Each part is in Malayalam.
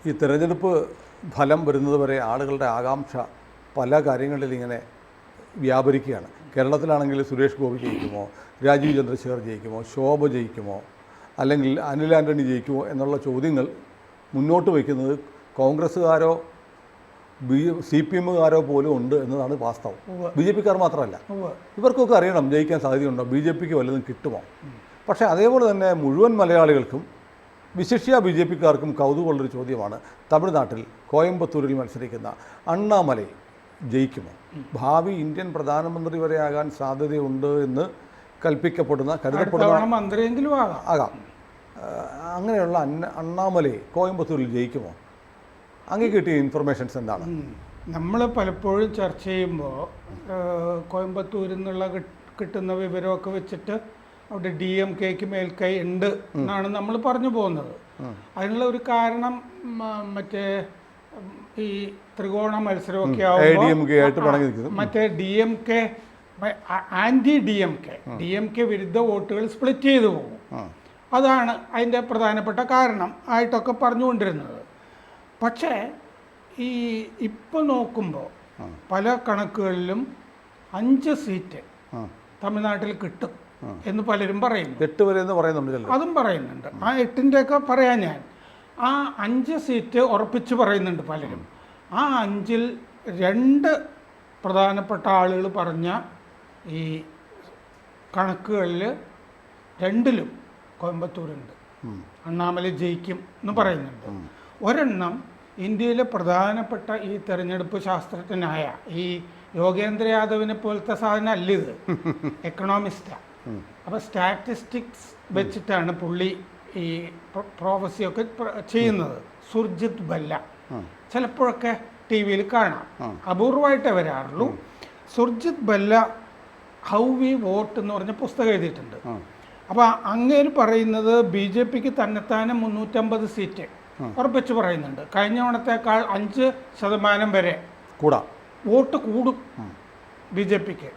ഈ തിരഞ്ഞെടുപ്പ് ഫലം വരുന്നത് വരെ ആളുകളുടെ ആകാംക്ഷ പല കാര്യങ്ങളിൽ ഇങ്ങനെ വ്യാപരിക്കുകയാണ്. കേരളത്തിലാണെങ്കിൽ സുരേഷ് ഗോപി ജയിക്കുമോ, രാജീവ് ചന്ദ്രശേഖർ ജയിക്കുമോ, ശോഭ ജയിക്കുമോ, അല്ലെങ്കിൽ അനിൽ ആൻ്റണി ജയിക്കുമോ എന്നുള്ള ചോദ്യങ്ങൾ മുന്നോട്ട് വയ്ക്കുന്നത് കോൺഗ്രസ്സുകാരോ CPM-കാരോ പോലും ഉണ്ട് എന്നതാണ് വാസ്തവം. BJP-ക്കാർ മാത്രമല്ല. ഇവർക്കൊക്കെ അറിയണം ജയിക്കാൻ സാധ്യതയുണ്ടോ, BJP-ക്ക് വല്ലതും കിട്ടുമോ. പക്ഷേ അതേപോലെ തന്നെ മുഴുവൻ മലയാളികൾക്കും വിശിഷ്യ BJP-ക്കാർക്കും കൗതുകമുള്ളൊരു ചോദ്യമാണ് തമിഴ്നാട്ടിൽ കോയമ്പത്തൂരിൽ മത്സരിക്കുന്ന അണ്ണാമലൈ ജയിക്കുമോ. ഭാവി ഇന്ത്യൻ പ്രധാനമന്ത്രി വരെ ആകാൻ സാധ്യതയുണ്ട് എന്ന് കരുതപ്പെടുന്ന മന്ത്രിയെങ്കിലും ആകാം. അങ്ങനെയുള്ള അണ്ണാമലൈ കോയമ്പത്തൂരിൽ ജയിക്കുമോ? അങ്ങ് കിട്ടിയ ഇൻഫർമേഷൻസ് എന്താണ്? നമ്മൾ പലപ്പോഴും ചർച്ച ചെയ്യുമ്പോൾ കോയമ്പത്തൂരിൽ നിന്നുള്ള കിട്ടുന്ന വിവരമൊക്കെ വെച്ചിട്ട് അവിടെ DMK-ക്ക് മേൽക്കൈ ഉണ്ട് എന്നാണ് നമ്മൾ പറഞ്ഞു പോകുന്നത്. അതിനുള്ള ഒരു കാരണം മറ്റേ ഈ ത്രികോണ മത്സരമൊക്കെ ആവുമ്പോൾ മറ്റേ DMK ആൻറ്റി DMK വിരുദ്ധ വോട്ടുകൾ സ്പ്ലിറ്റ് ചെയ്തു പോകും. അതാണ് അതിൻ്റെ പ്രധാനപ്പെട്ട കാരണം ആയിട്ടൊക്കെ പറഞ്ഞുകൊണ്ടിരുന്നത്. പക്ഷേ ഇപ്പോൾ നോക്കുമ്പോൾ പല കണക്കുകളിലും 5 സീറ്റ് തമിഴ്നാട്ടിൽ കിട്ടും എന്ന് പലരും പറയുന്നു. 8 വരെ എന്ന് പറയുന്നുണ്ട്, അതും പറയുന്നുണ്ട്. ആ 8-ൻ്റെയൊക്കെ പറയാൻ ഞാൻ ആ 5 സീറ്റ് ഉറപ്പിച്ച് പറയുന്നുണ്ട് പലരും. ആ 5-ൽ 2 പ്രധാനപ്പെട്ട ആളുകൾ പറഞ്ഞ ഈ കണക്കുകളിൽ 2-ലും കോയമ്പത്തൂരുണ്ട്. അണ്ണാമലൈ ജയിക്കും എന്ന് പറയുന്നുണ്ട്. ഒരെണ്ണം ഇന്ത്യയിലെ പ്രധാനപ്പെട്ട ഈ തെരഞ്ഞെടുപ്പ് ശാസ്ത്രജ്ഞനായ ഈ യോഗേന്ദ്ര യാദവിനെ പോലത്തെ സാധനം അല്ല, ഇത് എക്കണോമിസ്റ്റാണ്. അപ്പോൾ സ്റ്റാറ്റിസ്റ്റിക്സ് വെച്ചിട്ടാണ് പുള്ളി ഈ പ്രോഫസിയൊക്കെ ചെയ്യുന്നത്. സുർജിത് ബല്ല ചിലപ്പോഴൊക്കെ TV-യിൽ കാണാം, അപൂർവമായിട്ടേ വരാറുള്ളൂ. സുർജിത് ബല്ല ഹൗ വി വോട്ട് എന്ന് പറഞ്ഞ പുസ്തകം എഴുതിയിട്ടുണ്ട്. അപ്പോൾ അങ്ങേര് പറയുന്നത് BJP-ക്ക് തന്നെത്താനെ 350 സീറ്റ് ഉറപ്പിച്ച് പറയുന്നുണ്ട്. കഴിഞ്ഞ തവണത്തേക്കാൾ 5% വരെ വോട്ട് കൂടും BJP-ക്ക്.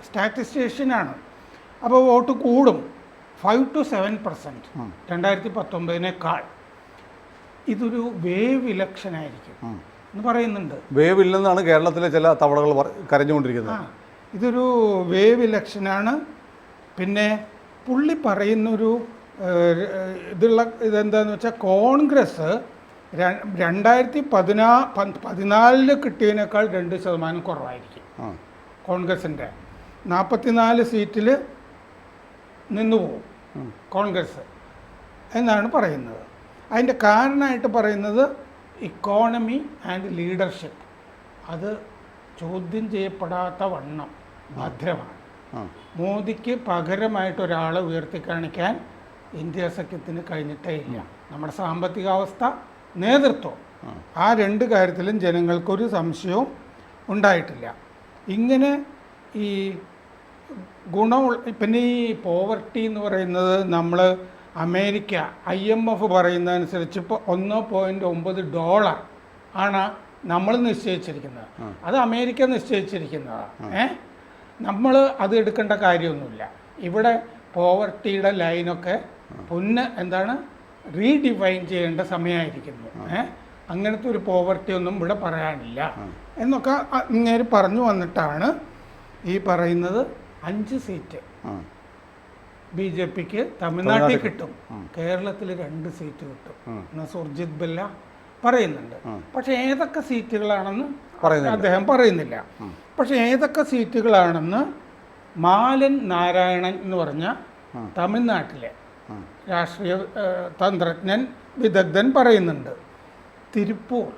സ്റ്റാറ്റിസ്റ്റീഷ്യനാണ്. അപ്പോൾ വോട്ട് കൂടും 5 to 7% 2019-നേക്കാൾ. ഇതൊരു വേവ് ഇലക്ഷൻ ആയിരിക്കും എന്ന് പറയുന്നുണ്ട്. വേവ് ഇല്ലെന്നാണ് കേരളത്തിലെ ചില തവണകൾ കരഞ്ഞുകൊണ്ടിരിക്കുന്നത്. ഇതൊരു വേവ് ഇലക്ഷനാണ്. പിന്നെ പുള്ളി പറയുന്നൊരു ഇതെന്താന്ന് വെച്ചാൽ കോൺഗ്രസ് 2014 കിട്ടിയതിനേക്കാൾ 2% കുറവായിരിക്കും. കോൺഗ്രസിൻ്റെ 44 സീറ്റിൽ നിന്നു പോകും കോൺഗ്രസ് എന്നാണ് പറയുന്നത്. അതിൻ്റെ കാരണമായിട്ട് പറയുന്നത് ഇക്കോണമി ആൻഡ് ലീഡർഷിപ്പ് അത് ചോദ്യം ചെയ്യപ്പെടാത്ത വണ്ണം ഭദ്രമാണ്. മോദിക്ക് പകരമായിട്ട് ഒരാളെ ഉയർത്തിക്കാണിക്കാൻ ഇന്ത്യ സഖ്യത്തിന് കഴിഞ്ഞിട്ടേ ഇല്ല. നമ്മുടെ സാമ്പത്തികാവസ്ഥ, നേതൃത്വം, ആ 2 കാര്യത്തിലും ജനങ്ങൾക്കൊരു സംശയവും ഉണ്ടായിട്ടില്ല. ഇങ്ങനെ ഈ പിന്നെ ഈ പോവർട്ടി എന്ന് പറയുന്നത് നമ്മൾ അമേരിക്ക IMF പറയുന്നതനുസരിച്ച് ഇപ്പോൾ $1.9 ആണ് നമ്മൾ നിശ്ചയിച്ചിരിക്കുന്നത്. അത് അമേരിക്ക നിശ്ചയിച്ചിരിക്കുന്നതാണ്. നമ്മൾ അത് എടുക്കേണ്ട കാര്യമൊന്നുമില്ല. ഇവിടെ പോവർട്ടിയുടെ ലൈനൊക്കെ എന്താണ് റീഡിഫൈൻ ചെയ്യേണ്ട സമയമായിരിക്കുന്നു. അങ്ങനത്തെ ഒരു പോവർട്ടി ഒന്നും ഇവിടെ പറയാനില്ല എന്നൊക്കെ ഇങ്ങനെ പറഞ്ഞു വന്നിട്ടാണ് ഈ പറയുന്നത് 5 സീറ്റ് BJP-ക്ക് തമിഴ്നാട്ടിൽ കിട്ടും, കേരളത്തിൽ 2 സീറ്റ് കിട്ടും എന്ന് സുർജിത് ബല്ല പറയുന്നുണ്ട്. പക്ഷെ ഏതൊക്കെ സീറ്റുകളാണെന്ന് അദ്ദേഹം പറയുന്നില്ല. പക്ഷെ ഏതൊക്കെ സീറ്റുകളാണെന്ന് മാലൻ നാരായണൻ എന്ന് പറഞ്ഞ തമിഴ്നാട്ടിലെ രാഷ്ട്രീയ തന്ത്രജ്ഞൻ, വിദഗ്ധൻ പറയുന്നുണ്ട്. തിരുപ്പൂർ,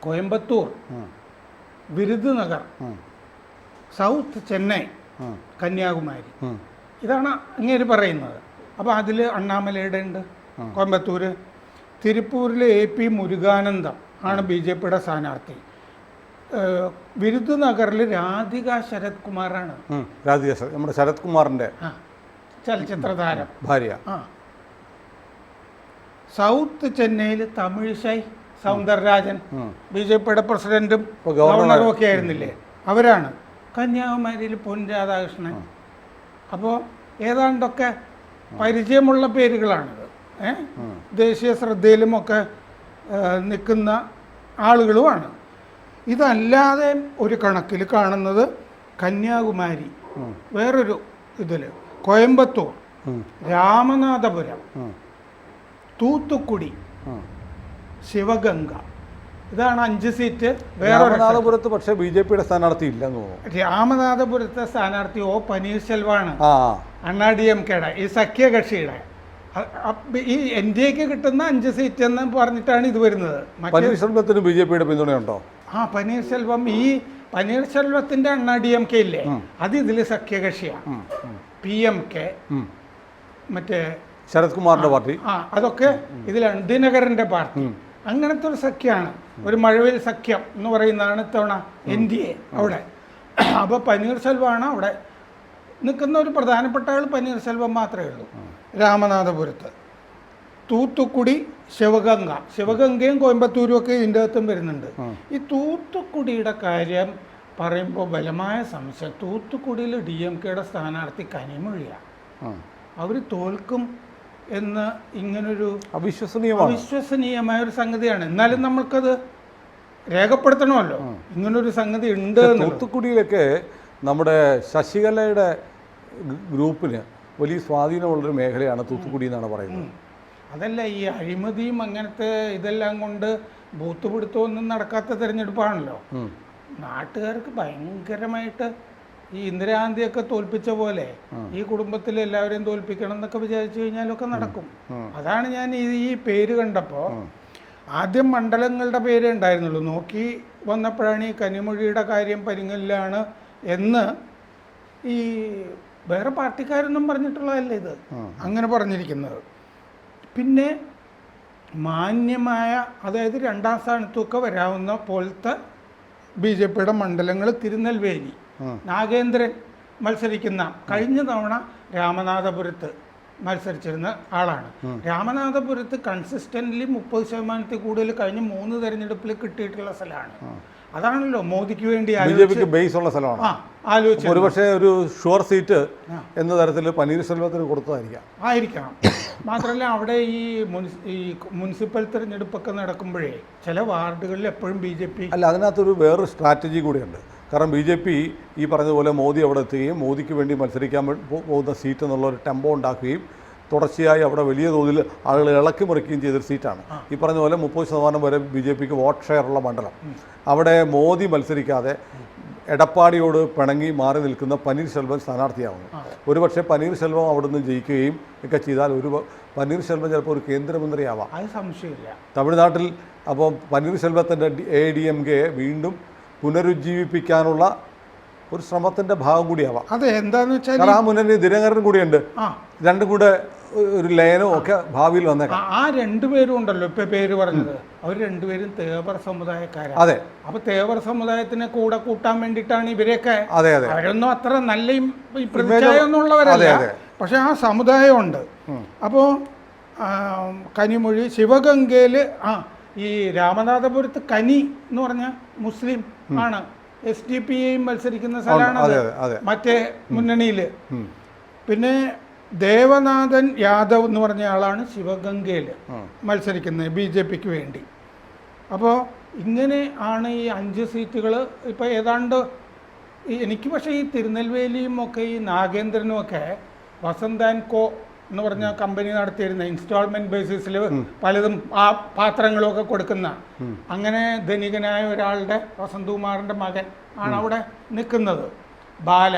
കോയമ്പത്തൂർ, വിരുദുനഗർ, സൗത്ത് ചെന്നൈ, കന്യാകുമാരി, ഇതാണ് അങ്ങേര് പറയുന്നത്. അപ്പോൾ അതിൽ അണ്ണാമലയുടെ ഉണ്ട് കോയമ്പത്തൂർ. തിരുപ്പൂരിലെ AP മുരുകാനന്ദം ആണ് BJP-യുടെ സ്ഥാനാർത്ഥി. വിരുദുനഗറിൽ രാധിക ശരത് കുമാറാണ്. നമ്മുടെ ശരത് കുമാറിൻ്റെ ചലച്ചിത്ര താരം ഭാര്യ. സൗത്ത് ചെന്നൈയിൽ തമിഴിസൈ സൗന്ദരരാജൻ BJP-യുടെ പ്രസിഡന്റും ഗവർണറും ഒക്കെ ആയിരുന്നില്ലേ, അവരാണ്. കന്യാകുമാരിയിൽ പൊൻ രാധാകൃഷ്ണൻ. അപ്പോൾ ഏതാണ്ടൊക്കെ പരിചയമുള്ള പേരുകളാണിത്. ദേശീയ ശ്രദ്ധയിലുമൊക്കെ നിൽക്കുന്ന ആളുകളുമാണ്. ഇതല്ലാതെ ഒരു കണക്കിൽ കാണുന്നത് കന്യാകുമാരി, വേറൊരു ഇതിൽ കോയമ്പത്തൂർ, രാമനാഥപുരം, തൂത്തുക്കുടി, ശിവഗംഗ, ഇതാണ് 5 സീറ്റ്. രാമനാഥപുരത്ത് പക്ഷേ BJP-യുടെ സ്ഥാനാർത്ഥി ഇല്ലെന്ന് തോന്നുന്നു. രാമനാഥപുരത്തെ സ്ഥാനാർത്ഥി O പനീർശെൽവമാണ്, അണ്ണാ-DMK-യുടെ ഈ സഖ്യകക്ഷിയുടെ. ഈ NDAക്ക് കിട്ടുന്ന 5 സീറ്റ് എന്ന് പറഞ്ഞിട്ടാണ് ഇത് വരുന്നത്. പനീർശെൽവത്തിന് BJP-യുടെ പിന്തുണയുണ്ടോ? പനീർശെൽവം, ഈ പനീർശെൽവത്തിന്റെ അണ്ണാ-DMK ഇല്ലേ, അത് ഇതിൽ സഖ്യകക്ഷിയാണ്. PMK, മറ്റേ ശരത് കുമാറിന്റെ പാർട്ടി, അതൊക്കെ ഇതിലാണ്. ദിനകരന്റെ പാർട്ടി, അങ്ങനത്തെ ഒരു സഖ്യമാണ്. ഒരു മഴവിൽ സഖ്യം എന്ന് പറയുന്നതാണ് ഇത്തവണ NDA അവിടെ. അപ്പോൾ പനീർശെൽവമാണ് അവിടെ നിൽക്കുന്ന ഒരു പ്രധാനപ്പെട്ട ആൾ. പനീർശെൽവം മാത്രമേ ഉള്ളൂ രാമനാഥപുരത്ത്. തൂത്തുക്കുടി, ശിവഗംഗയും കോയമ്പത്തൂരും ഒക്കെ ഇതിൻ്റെ അകത്തും വരുന്നുണ്ട്. ഈ തൂത്തുക്കുടിയുടെ കാര്യം പറയുമ്പോൾ ബലമായ സംശയം. തൂത്തുക്കുടിയിൽ DMK-യുടെ സ്ഥാനാർത്ഥി കനിമൊഴിയാണ്. അവർ തോൽക്കും എന്ന് ഇങ്ങനൊരു അവിശ്വസനീയമായ ഒരു സംഗതിയാണ്. എന്നാലും നമ്മൾക്കത് രേഖപ്പെടുത്തണമല്ലോ, ഇങ്ങനൊരു സംഗതി ഉണ്ട്. തൂത്തുക്കുടിയിലൊക്കെ നമ്മുടെ ശശികലയുടെ ഗ്രൂപ്പിന് വലിയ സ്വാധീനമുള്ളൊരു മേഖലയാണ് തൂത്തുക്കുടി എന്നാണ് പറയുന്നത്. അതല്ല, ഈ അഴിമതിയും അങ്ങനത്തെ ഇതെല്ലാം കൊണ്ട് ബൂത്ത് പിടുത്തമൊന്നും നടക്കാത്ത തിരഞ്ഞെടുപ്പാണല്ലോ. നാട്ടുകാർക്ക് ഭയങ്കരമായിട്ട് ഈ ഇന്ദിരാഗാന്ധിയൊക്കെ തോൽപ്പിച്ച പോലെ ഈ കുടുംബത്തിൽ എല്ലാവരെയും തോൽപ്പിക്കണം എന്നൊക്കെ വിചാരിച്ചു കഴിഞ്ഞാലൊക്കെ നടക്കും. അതാണ് ഞാൻ ഈ പേര് കണ്ടപ്പോൾ ആദ്യം മണ്ഡലങ്ങളുടെ പേരേ ഉണ്ടായിരുന്നുള്ളൂ. നോക്കി വന്നപ്പോഴാണ് ഈ കനിമൊഴിയുടെ കാര്യം പരിങ്ങലിലാണ് എന്ന് ഈ വേറെ പാർട്ടിക്കാരൊന്നും പറഞ്ഞിട്ടുള്ളതല്ല ഇത് അങ്ങനെ പറഞ്ഞിരിക്കുന്നത്. പിന്നെ മാന്യമായ, അതായത് 2ാം സ്ഥാനത്തൊക്കെ വരാവുന്ന പോലത്തെ BJP-യുടെ മണ്ഡലങ്ങൾ തിരുനെൽവേലി, നാഗേന്ദ്രൻ മത്സരിക്കുന്ന, കഴിഞ്ഞ തവണ രാമനാഥപുരത്ത് മത്സരിച്ചിരുന്ന ആളാണ്. രാമനാഥപുരത്ത് കൺസിസ്റ്റൻ്റ്ലി 30% കൂടുതൽ കഴിഞ്ഞ 3 തെരഞ്ഞെടുപ്പിൽ കിട്ടിയിട്ടുള്ള സ്ഥലമാണ്. അതാണല്ലോ മോദിക്ക് വേണ്ടി ബേസ് ഉള്ള സ്ഥലമാണ്. ആലോചിച്ചു ഒരുപക്ഷെ ഒരു ഷുവർ സീറ്റ് എന്ന തരത്തിൽ പനീർശെൽവത്തിന് കൊടുത്തതായിരിക്കണം. മാത്രമല്ല അവിടെ ഈ മുനിസിപ്പൽ തിരഞ്ഞെടുപ്പൊക്കെ നടക്കുമ്പോഴേ ചില വാർഡുകളിൽ എപ്പോഴും BJP അല്ല, അതിനകത്തൊരു വേറൊരു സ്ട്രാറ്റജി കൂടിയുണ്ട്. കാരണം BJP ഈ പറഞ്ഞതുപോലെ മോദി അവിടെ എത്തുകയും മോദിക്ക് വേണ്ടി മത്സരിക്കാൻ പോകുന്ന സീറ്റ് എന്നുള്ളൊരു ടെമ്പോ ഉണ്ടാക്കുകയും തുടർച്ചയായി അവിടെ വലിയ തോതിൽ ആളുകൾ ഇളക്കി മറിക്കുകയും ചെയ്തൊരു സീറ്റാണ്. ഈ പറഞ്ഞ പോലെ 30% വരെ BJP-ക്ക് വോട്ട് ഷെയർ ഉള്ള മണ്ഡലം. അവിടെ മോദി മത്സരിക്കാതെ എടപ്പാടിയോട് പിണങ്ങി മാറി നിൽക്കുന്ന പനീർശെൽവം സ്ഥാനാർത്ഥിയാവുന്നു. ഒരുപക്ഷെ പനീർശെൽവം അവിടെ നിന്ന് ജയിക്കുകയും ഒക്കെ ചെയ്താൽ പനീർശെൽവം ചിലപ്പോൾ ഒരു കേന്ദ്രമന്ത്രിയാവാം. അത് സംശയമില്ല. തമിഴ്നാട്ടിൽ അപ്പോൾ പനീർശെൽവത്തിൻ്റെ ADMK വീണ്ടും പുനരുജ്ജീവിപ്പിക്കാനുള്ള ഒരു ശ്രമത്തിന്റെ ഭാഗം കൂടിയാവാം. അതെ, എന്താന്ന് വെച്ചാൽ ആ മുന്നണി ദിനകരൻ കൂടിയുണ്ട്. രണ്ടും കൂടെ ഒരു ലയനവും ഒക്കെ ഭാവിയിൽ വന്നേക്കാം. ആ 2 പേരും ഉണ്ടല്ലോ ഇപ്പൊ പേര് പറഞ്ഞത്, അവർ 2 പേരും തേവർ സമുദായക്കാരാണ്. അതെ, അപ്പൊ തേവർ സമുദായത്തിനെ കൂടെ കൂട്ടാൻ വേണ്ടിയിട്ടാണ് ഇവരെയൊക്കെ. അതെ അതെ, അവരൊന്നും അത്ര നല്ല പ്രതിച്ഛായൊന്നും ഉള്ളവരല്ല, പക്ഷെ ആ സമുദായം ഉണ്ട്. അപ്പോൾ കനിമൊഴി, ശിവഗംഗയില് ഈ രാമനാഥപുരത്ത് കനി എന്ന് പറഞ്ഞ മുസ്ലിം ആണ്. SDPയും മത്സരിക്കുന്ന സ്ഥലമാണ് മറ്റേ മുന്നണിയിൽ. പിന്നെ ദേവനാഥൻ യാദവ് എന്ന് പറഞ്ഞ ആളാണ് ശിവഗംഗയിൽ മത്സരിക്കുന്നത് BJP-ക്ക് വേണ്ടി. അപ്പോൾ ഇങ്ങനെ ആണ് ഈ 5 സീറ്റുകൾ ഇപ്പോൾ ഏതാണ്ട്. എനിക്ക് പക്ഷേ ഈ തിരുനെൽവേലിയും ഒക്കെ ഈ നാഗേന്ദ്രനും ഒക്കെ വസന്ത് ആൻഡ് കോ എന്ന് പറഞ്ഞ കമ്പനി നടത്തിയിരുന്ന ഇൻസ്റ്റാൾമെൻറ്റ് ബേസിസിൽ പലതും ആ പാത്രങ്ങളും ഒക്കെ കൊടുക്കുന്ന, അങ്ങനെ ധനികനായ ഒരാളുടെ വസന്തകുമാറിൻ്റെ മകൻ ആണ് അവിടെ നിൽക്കുന്നത്, ബാല.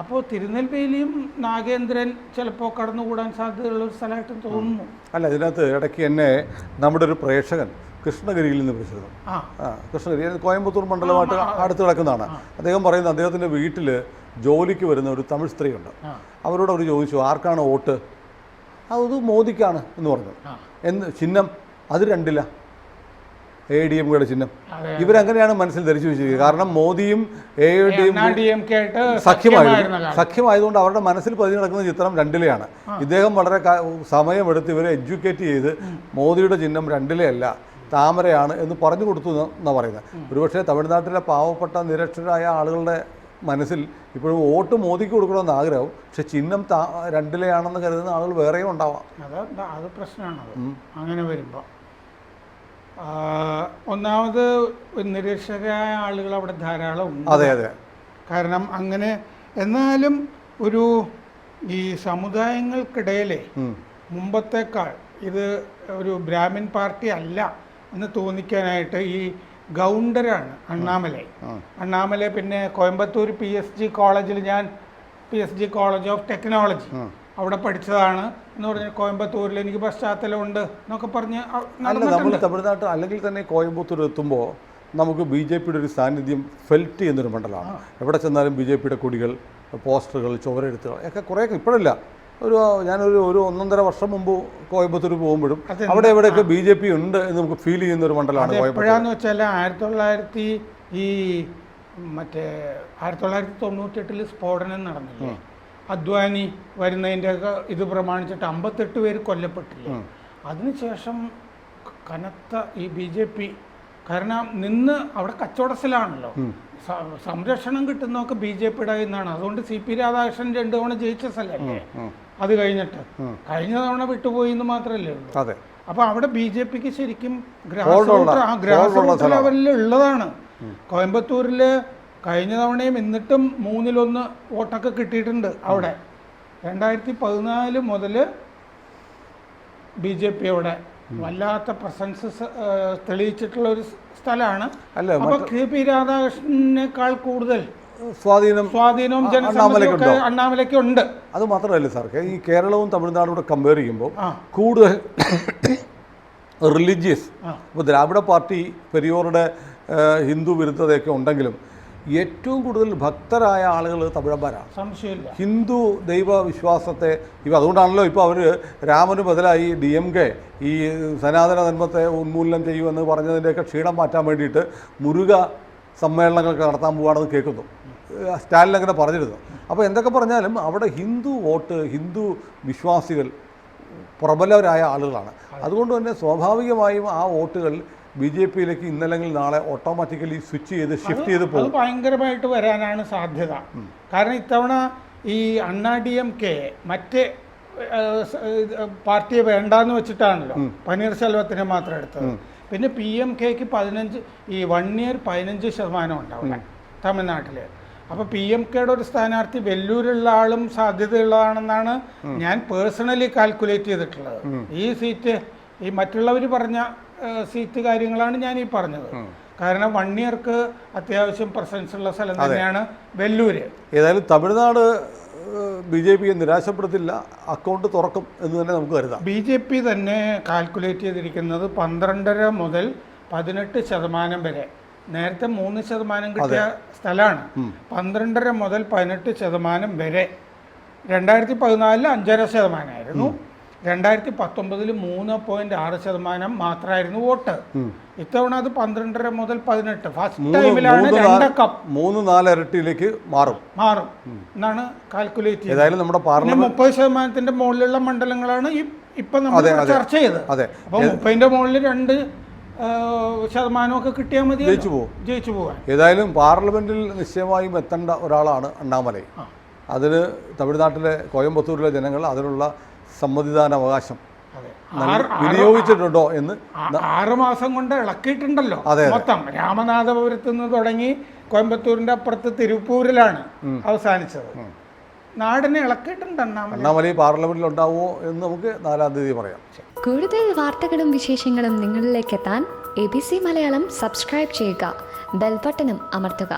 അപ്പോൾ തിരുനെൽവേലിയും നാഗേന്ദ്രൻ ചിലപ്പോൾ കടന്നുകൂടാൻ സാധ്യതയുള്ള ഒരു സ്ഥലമായിട്ട് തോന്നുന്നു. അല്ല, ഇതിനകത്ത് ഇടയ്ക്ക് എന്നെ നമ്മുടെ ഒരു പ്രേക്ഷകൻ കൃഷ്ണഗിരിയിൽ നിന്ന് വിളിച്ചിരുന്നു. കൃഷ്ണഗിരി കോയമ്പത്തൂർ മണ്ഡലമായിട്ട് അടുത്ത് കിടക്കുന്നതാണ്. അദ്ദേഹം പറയുന്നത് അദ്ദേഹത്തിൻ്റെ വീട്ടിൽ ജോലിക്ക് വരുന്ന ഒരു തമിഴ് സ്ത്രീയുണ്ട്. അവരോട് അവർ ചോദിച്ചു, ആർക്കാണ് വോട്ട്? അത് മോദിക്കാണ് എന്ന് പറഞ്ഞു. ചിഹ്നം അത് 2ല ADMK-യുടെ ചിഹ്നം. ഇവരങ്ങനെയാണ് മനസ്സിൽ ധരിച്ചു വെച്ചിരിക്കുന്നത്. കാരണം മോദിയും ADMK സഖ്യമായതുകൊണ്ട് അവരുടെ മനസ്സിൽ പതിഞ്ഞു നടക്കുന്ന ചിത്രം 2ലെയാണ്. ഇദ്ദേഹം വളരെ സമയമെടുത്ത് ഇവരെ എഡ്യൂക്കേറ്റ് ചെയ്ത് മോദിയുടെ ചിഹ്നം 2ലെയല്ല, താമരയാണ് എന്ന് പറഞ്ഞു കൊടുത്തു എന്നാണ് പറയുന്നത്. ഒരുപക്ഷെ തമിഴ്നാട്ടിലെ പാവപ്പെട്ട നിരക്ഷരായ ആളുകളുടെ മനസ്സിൽ ഇപ്പോഴും വോട്ട് മോദിക്ക് കൊടുക്കണമെന്ന് ആഗ്രഹം, പക്ഷെ ചിഹ്നം 2ലെയാണെന്ന് കരുതുന്ന ആളുകൾ വേറെയും ഉണ്ടാവാം. അത് പ്രശ്നമാണത് അങ്ങനെ വരുമ്പോൾ. ഒന്നാമത് നിരക്ഷരായ ആളുകൾ അവിടെ ധാരാളം ഉണ്ട്. അതെ അതെ. കാരണം അങ്ങനെ എന്നാലും ഒരു ഈ സമുദായങ്ങൾക്കിടയിലെ മുമ്പത്തേക്കാൾ ഇത് ഒരു ബ്രാഹ്മിൻ പാർട്ടി അല്ല എന്ന് തോന്നിക്കാനായിട്ട് ഈ ഗൗണ്ടരാണ് അണ്ണാമലൈ. പിന്നെ കോയമ്പത്തൂർ PSG കോളേജിൽ ഞാൻ PSG കോളേജ് ഓഫ് ടെക്നോളജി അവിടെ പഠിച്ചതാണ് എന്ന് പറഞ്ഞാൽ കോയമ്പത്തൂരിൽ എനിക്ക് പശ്ചാത്തലമുണ്ട് എന്നൊക്കെ പറഞ്ഞ് നമ്മൾ തമിഴ്നാട്ടിൽ അല്ലെങ്കിൽ തന്നെ കോയമ്പത്തൂർ എത്തുമ്പോൾ നമുക്ക് BJPയുടെ ഒരു സാന്നിധ്യം ഫെൽറ്റ് ചെയ്യുന്നൊരു മണ്ഡലമാണ്. എവിടെ ചെന്നാലും BJPയുടെ കൊടികൾ, പോസ്റ്ററുകൾ, ചുവരെഴുത്തുകൾ ഒക്കെ കുറേ ഇപ്പോഴല്ല, ഞാനൊരു 1.5 വർഷം മുമ്പ് കോയമ്പത്തൂർ പോകുമ്പോഴും അവിടെ എവിടെയൊക്കെ BJP ഉണ്ട് എന്ന് നമുക്ക് ഫീൽ ചെയ്യുന്ന ഒരു മണ്ഡലമാണ് കോയമ്പത്തൂർ. എപ്പോഴാന്ന് വെച്ചാൽ 1998 സ്ഫോടനം നടന്നില്ലേ, അദ്വാനി വരുന്നതിൻ്റെ ഒക്കെ ഇത് പ്രമാണിച്ചിട്ട് 58 പേര് കൊല്ലപ്പെട്ടില്ലേ. അതിനുശേഷം കനത്ത ഈ BJP കാരണം നിന്ന് അവിടെ കച്ചവടത്തിലാണല്ലോ, സംരക്ഷണം കിട്ടുന്നതൊക്കെ BJPയുടെ എന്നാണ്. അതുകൊണ്ട് CP രാധാകൃഷ്ണൻ 2 തവണ ജയിച്ച സ്ഥലമല്ലേ അത് കഴിഞ്ഞിട്ട്, കഴിഞ്ഞ തവണ വിട്ടുപോയി എന്ന് മാത്രമല്ലേ ഉള്ളൂ. അപ്പൊ അവിടെ BJPക്ക് ശരിക്കും ഗ്രാസ് റൂട്ട് ലെവലിൽ ഉള്ളതാണ്. കോയമ്പത്തൂരില് കഴിഞ്ഞ തവണയും എന്നിട്ടും 1/3 വോട്ടൊക്കെ കിട്ടിയിട്ടുണ്ട് അവിടെ. 2014 മുതൽ BJP അവിടെ വല്ലാത്ത പ്രസൻസ് തെളിയിച്ചിട്ടുള്ള ഒരു സ്ഥലമാണ്. അപ്പൊ KP രാധാകൃഷ്ണനേക്കാൾ കൂടുതൽ സ്വാധീനവും ജനസമ്മതിയൊക്കെ അണ്ണാമലയ്ക്ക് ഉണ്ട്. അത് മാത്രമല്ല സാർ, ഈ കേരളവും തമിഴ്നാടും കൂടെ കമ്പയർ ചെയ്യുമ്പോൾ കൂടുതൽ റിലീജിയസ്, ഇപ്പോൾ ദ്രാവിഡ പാർട്ടി പെരിയോറുടെ ഹിന്ദു വിരുദ്ധതയൊക്കെ ഉണ്ടെങ്കിലും ഏറ്റവും കൂടുതൽ ഭക്തരായ ആളുകൾ തമിഴന്മാരാണ്. സംശയമില്ല. ഹിന്ദു ദൈവവിശ്വാസത്തെ അതുകൊണ്ടാണല്ലോ ഇപ്പോൾ അവർ രാമന് ബദലായി DMK ഈ സനാതന ധർമ്മത്തെ ഉന്മൂലനം ചെയ്യുമെന്ന് പറഞ്ഞതിൻ്റെയൊക്കെ ക്ഷീണം മാറ്റാൻ വേണ്ടിയിട്ട് മുരുക സമ്മേളനങ്ങളൊക്കെ നടത്താൻ പോവുകയാണെന്ന് കേൾക്കുന്നു. സ്റ്റാലിൻ അങ്ങനെ പറഞ്ഞിരുന്നു. അപ്പോൾ എന്തൊക്കെ പറഞ്ഞാലും അവിടെ ഹിന്ദു വോട്ട്, ഹിന്ദു വിശ്വാസികൾ പ്രബലരായ ആളുകളാണ്. അതുകൊണ്ട് തന്നെ സ്വാഭാവികമായും ആ വോട്ടുകൾ BJPയിലേക്ക് ഇന്നല്ലെങ്കിൽ നാളെ ഓട്ടോമാറ്റിക്കലി സ്വിച്ച് ചെയ്ത് ഷിഫ്റ്റ് ചെയ്ത് പോകും. അത് ഭയങ്കരമായിട്ട് വരാനാണ് സാധ്യത. കാരണം ഇത്തവണ ഈ അണ്ണാ DMK മറ്റേ പാർട്ടിയെ വേണ്ടാന്ന് വെച്ചിട്ടാണല്ലോ പനീർശെൽവത്തിനെ മാത്രം എടുത്തത്. പിന്നെ PMKക്ക് 15 ഈ 1 ഇയർ 15% ഉണ്ടാവും തമിഴ്നാട്ടിൽ. അപ്പോൾ PMKയുടെ ഒരു സ്ഥാനാർത്ഥി വെല്ലൂരുള്ള ആളും സാധ്യതയുള്ളതാണെന്നാണ് ഞാൻ പേഴ്സണലി കാൽക്കുലേറ്റ് ചെയ്തിട്ടുള്ളത്. ഈ സീറ്റ് ഈ മറ്റുള്ളവർ പറഞ്ഞ സീറ്റ് കാര്യങ്ങളാണ് ഞാൻ ഈ പറഞ്ഞത്. കാരണം 1 ഇയർക്ക് അത്യാവശ്യം പ്രസൻസ് ഉള്ള സ്ഥലം തന്നെയാണ് വെല്ലൂര്. ഏതായാലും തമിഴ്നാട് BJPയെ നിരാശപ്പെടുത്തില്ല, അക്കൗണ്ട് തുറക്കും എന്ന് തന്നെ നമുക്ക് കരുതാം. BJP തന്നെ കാൽക്കുലേറ്റ് ചെയ്തിരിക്കുന്നത് 12.5 മുതൽ 18% വരെ. നേരത്തെ 3% കിട്ടിയ സ്ഥലമാണ്. 12.5 മുതൽ 18% വരെ. 2014 5.5% ആയിരുന്നു. 2019 3.6% മാത്രമായിരുന്നു വോട്ട്. ഇത്തവണ അത് 12.5 മുതൽ 18. ഫസ്റ്റ് ടൈമിലാണ് 3-4 ഇരട്ടിയിലേക്ക് മാറും എന്നാണ് കാൽക്കുലേറ്റ് ചെയ്തത്. ഏതായാലും നമ്മുടെ പാർലമെന്റ് 30% മുകളിലുള്ള മണ്ഡലങ്ങളാണ് ഇപ്പൊ നമ്മൾ ചർച്ച ചെയ്തത്. അപ്പൊ 30ന്റെ മുകളിൽ 2% കിട്ടിയാൽ മതി, ജയിച്ചു പോകാൻ. ഏതായാലും പാർലമെന്റിൽ നിശ്ചയമായും എത്തേണ്ട ഒരാളാണ് അണ്ണാമലൈ. അതിന് തമിഴ്നാട്ടിലെ കോയമ്പത്തൂരിലെ ജനങ്ങൾ അതിനുള്ള സമ്മതിദാനാവകാശം വിനിയോഗിച്ചിട്ടുണ്ടോ എന്ന് 6 മാസം കൊണ്ട് ഇളക്കിയിട്ടുണ്ടല്ലോ മൊത്തം. രാമനാഥപുരത്ത് നിന്ന് തുടങ്ങി കോയമ്പത്തൂരിന്റെ അപ്പുറത്ത് തിരുപ്പൂരിലാണ് അവസാനിച്ചത്. നാടിനെ ഇളക്കിയിട്ടുണ്ട് അണ്ണാമലൈ. പാർലമെന്റിൽ ഉണ്ടാവുമോ എന്ന് നമുക്ക് 4-ാം തീയതി പറയാം. കൂടുതൽ വാർത്തകളും വിശേഷങ്ങളും നിങ്ങളിലേക്ക് എത്താൻ ABC മലയാളം സബ്സ്ക്രൈബ് ചെയ്യുക, ബെൽബട്ടനും അമർത്തുക.